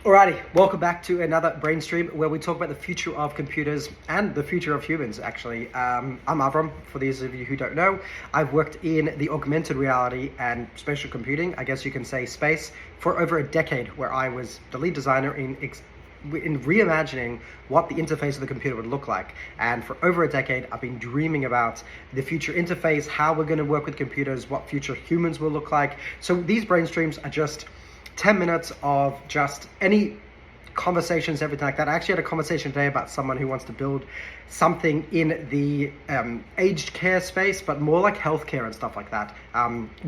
Alrighty, welcome back to another Brainstream where we talk about the future of computers and the future of humans, actually. I'm Avram, for those of you who don't know. I've worked in the augmented reality and spatial computing, I guess you can say space, for over a decade, where I was the lead designer in reimagining what the interface of the computer would look like. And for over a decade, I've been dreaming about the future interface, how we're going to work with computers, what future humans will look like. So these Brainstreams are just 10 minutes of just any conversations, everything like that. I actually had a conversation today about someone who wants to build something in the aged care space, but more like healthcare and stuff like that,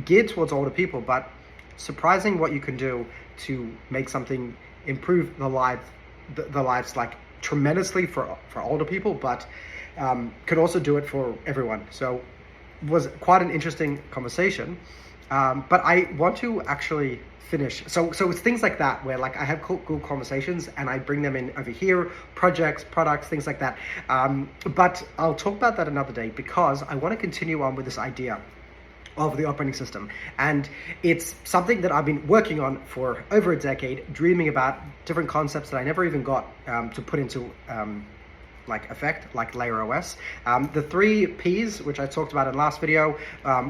geared towards older people. But surprising what you can do to make something improve the lives like tremendously for older people, but could also do it for everyone. So it was quite an interesting conversation. But I want to actually finish. So it's things like that where like I have cool conversations and I bring them in over here, projects, products, things like that. But I'll talk about that another day because I want to continue on with this idea of the operating system. And it's something that I've been working on for over a decade, dreaming about different concepts that I never even got to put into like effect, like layer OS. The 3 Ps, which I talked about in the last video,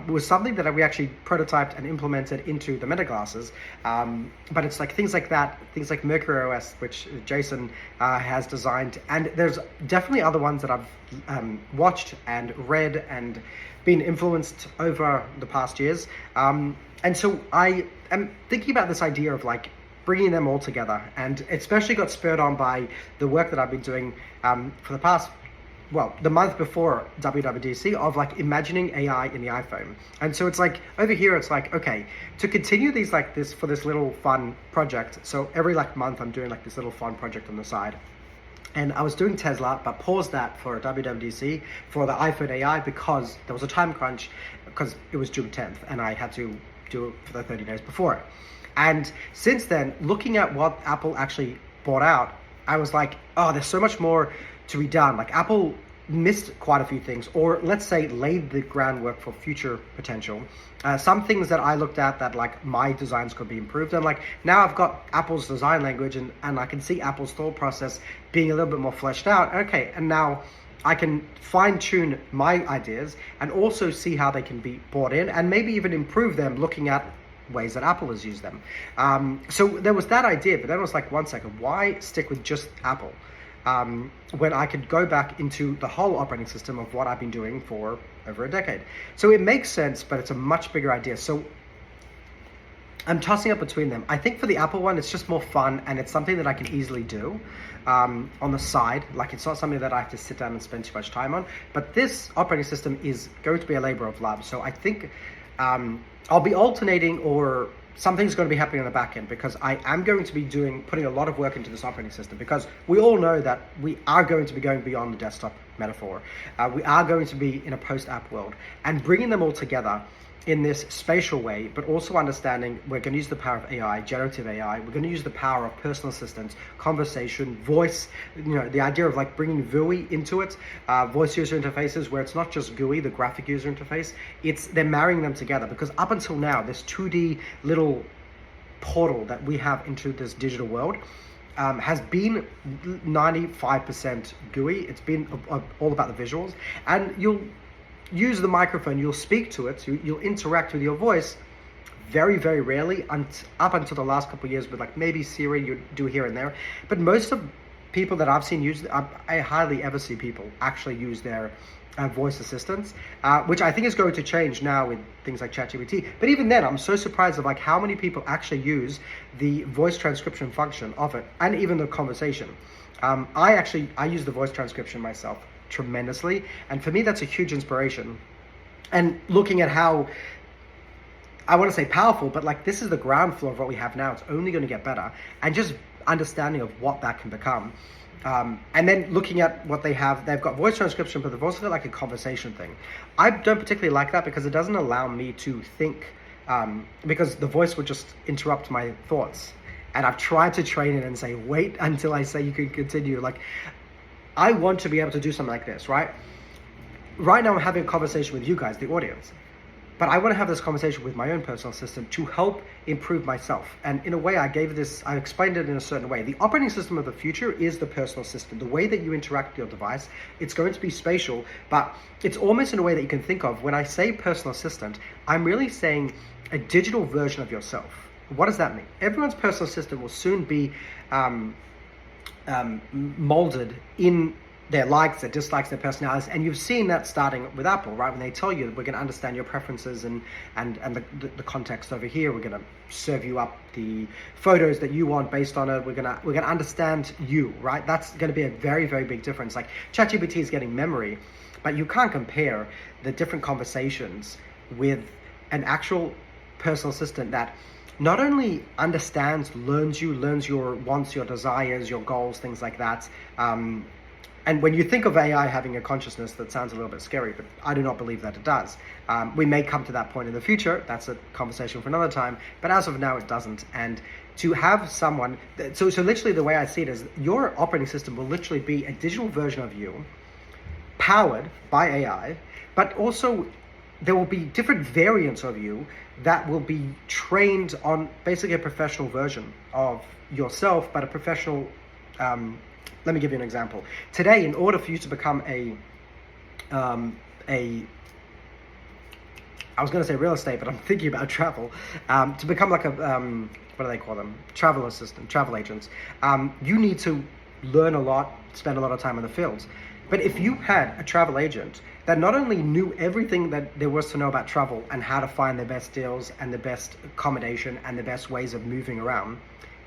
was something that we actually prototyped and implemented into the meta glasses. But it's like things like that, things like Mercury OS, which Jason has designed. And there's definitely other ones that I've watched and read and been influenced over the past years. And so I am thinking about this idea of like bringing them all together, and especially got spurred on by the work that I've been doing for the past, the month before WWDC, of like imagining AI in the iPhone. And so it's like over here, it's like, okay, to continue these like this for this little fun project. So every like month I'm doing like this little fun project on the side. And I was doing Tesla, but paused that for WWDC for the iPhone AI because there was a time crunch because it was June 10th and I had to do it for the 30 days before it. And since then, looking at what Apple actually bought out, I was like, oh, there's so much more to be done. Like Apple missed quite a few things, or let's say laid the groundwork for future potential. Some things that I looked at that like my designs could be improved. And like now I've got Apple's design language and I can see Apple's thought process being a little bit more fleshed out. Okay, and now I can fine tune my ideas and also see how they can be brought in and maybe even improve them looking at ways that Apple has used them. So there was that idea, but then it was like, one second, why stick with just Apple when I could go back into the whole operating system of what I've been doing for over a decade? So it makes sense, but it's a much bigger idea. So I'm tossing up between them. I think for the Apple one, it's just more fun and it's something that I can easily do on the side. Like it's not something that I have to sit down and spend too much time on, but this operating system is going to be a labor of love. So I think I'll be alternating, or something's going to be happening on the back end, because I am going to be putting a lot of work into this operating system, because we all know that we are going to be going beyond the desktop metaphor. We are going to be in a post-app world, and bringing them all together in this spatial way, but also understanding we're going to use the power of AI, generative AI. We're going to use the power of personal assistants, conversation, voice, the idea of like bringing VUI into it, voice user interfaces, where it's not just GUI, the graphic user interface, they're marrying them together, because up until now, this 2D little portal that we have into this digital world has been 95% GUI. It's been all about the visuals, and you'll use the microphone, you'll speak to it, so you'll interact with your voice very, very rarely, up until the last couple of years with like maybe Siri, you do here and there. But most of people that I've seen use, I hardly ever see people actually use their voice assistants, which I think is going to change now with things like ChatGPT. But even then, I'm so surprised of like how many people actually use the voice transcription function of it, and even the conversation. I use the voice transcription myself tremendously, and for me that's a huge inspiration. And looking at how, I want to say powerful, but like this is the ground floor of what we have now. It's only going to get better, and just understanding of what that can become. And then looking at what they have, they've got voice transcription, but they've also got like a conversation thing. I don't particularly like that because it doesn't allow me to think, because the voice would just interrupt my thoughts. And I've tried to train it and say, wait until I say you can continue. Like, I want to be able to do something like this, right? Right now I'm having a conversation with you guys, the audience. but I want to have this conversation with my own personal assistant to help improve myself. And in a way, I explained it in a certain way. The operating system of the future is the personal assistant. The way that you interact with your device, it's going to be spatial, but it's almost in a way that you can think of. When I say personal assistant, I'm really saying a digital version of yourself. What does that mean? Everyone's personal assistant will soon be molded in their likes, their dislikes, their personalities, and you've seen that starting with Apple, right? When they tell you that we're going to understand your preferences and the context over here, we're going to serve you up the photos that you want based on it. We're going to understand you, right? That's going to be a very, very big difference. Like ChatGPT is getting memory, but you can't compare the different conversations with an actual personal assistant that not only understands, learns your wants, your desires, your goals, things like that. And when you think of AI having a consciousness, that sounds a little bit scary, but I do not believe that it does. We may come to that point in the future. That's a conversation for another time. But as of now, it doesn't. And to have someone, so literally the way I see it is your operating system will literally be a digital version of you, powered by AI, but also there will be different variants of you that will be trained on basically a professional version of yourself, but a professional. Let me give you an example. Today, in order for you to become I was going to say real estate, but I'm thinking about travel. To become like a, what do they call them? Travel assistant, travel agents. You need to learn a lot, spend a lot of time in the fields. But if you had a travel agent that not only knew everything that there was to know about travel and how to find the best deals and the best accommodation and the best ways of moving around,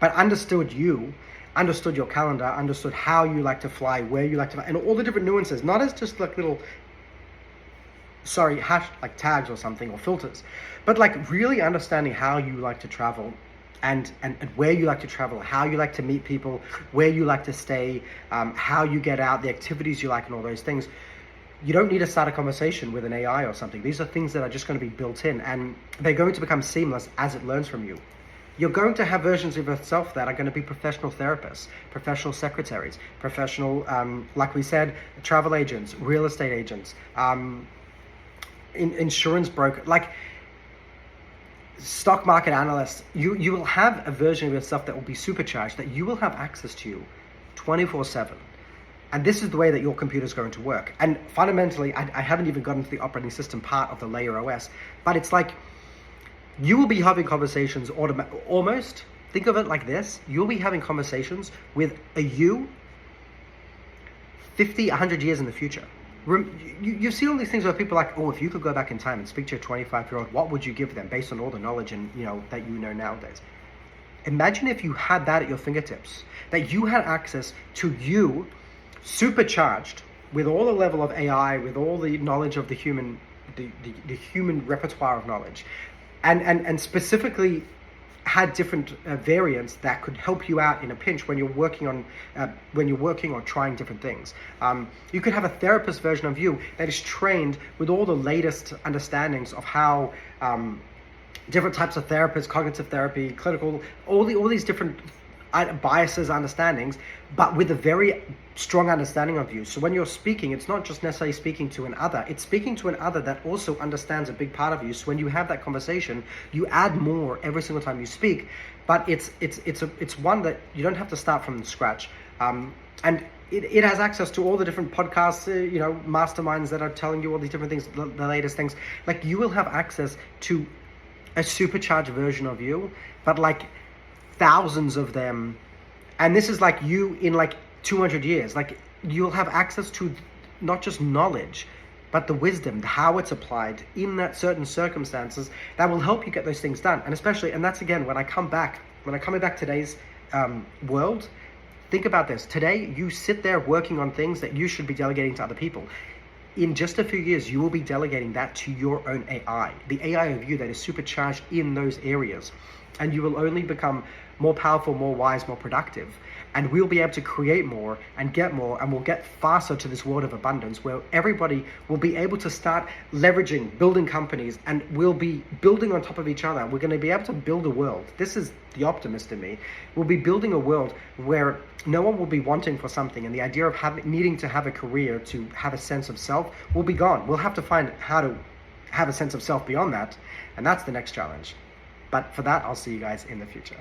but understood you, understood your calendar, understood how you like to fly, where you like to fly, and all the different nuances, not as just like little, hash, like tags or something, or filters, but like really understanding how you like to travel and where you like to travel, how you like to meet people, where you like to stay, how you get out, the activities you like, and all those things. You don't need to start a conversation with an AI or something. These are things that are just going to be built in, and they're going to become seamless as it learns from you. You're going to have versions of yourself that are going to be professional therapists, professional secretaries, professional, like we said, travel agents, real estate agents, insurance broker, like stock market analysts. You will have a version of yourself that will be supercharged, that you will have access to 24/7. And this is the way that your computer is going to work. And fundamentally, I haven't even gotten to the operating system part of the layer OS, but it's like, you will be having conversations almost, think of it like this, you'll be having conversations with a you 50, 100 years in the future. You see all these things where people are like, oh, if you could go back in time and speak to a 25-year-old, what would you give them based on all the knowledge and that you know nowadays? Imagine if you had that at your fingertips, that you had access to you supercharged with all the level of AI, with all the knowledge of the human repertoire of knowledge. And specifically had different variants that could help you out in a pinch when you're working on or trying different things. You could have a therapist version of you that is trained with all the latest understandings of how different types of therapists, cognitive therapy, clinical, all these different biases, understandings, but with a very strong understanding of you. So when you're speaking, it's not just necessarily speaking to an other, it's speaking to an other that also understands a big part of you. So when you have that conversation, you add more every single time you speak, but it's one that you don't have to start from scratch. And it has access to all the different podcasts, masterminds that are telling you all these different things, the latest things. Like, you will have access to a supercharged version of you, but like thousands of them. And this is like you in like 200 years. Like, you'll have access to not just knowledge, but the wisdom, how it's applied in that certain circumstances that will help you get those things done. And especially, and that's again, when I come back today's world, think about this. Today, you sit there working on things that you should be delegating to other people. In just a few years, you will be delegating that to your own AI, the AI of you that is supercharged in those areas. And you will only become more powerful, more wise, more productive. And we'll be able to create more, and we'll get faster to this world of abundance where everybody will be able to start leveraging, building companies, and we'll be building on top of each other. We're going to be able to build a world. This is the optimist in me. We'll be building a world where no one will be wanting for something, and the idea of needing to have a career to have a sense of self will be gone. We'll have to find how have a sense of self beyond that, and that's the next challenge. But for that, I'll see you guys in the future.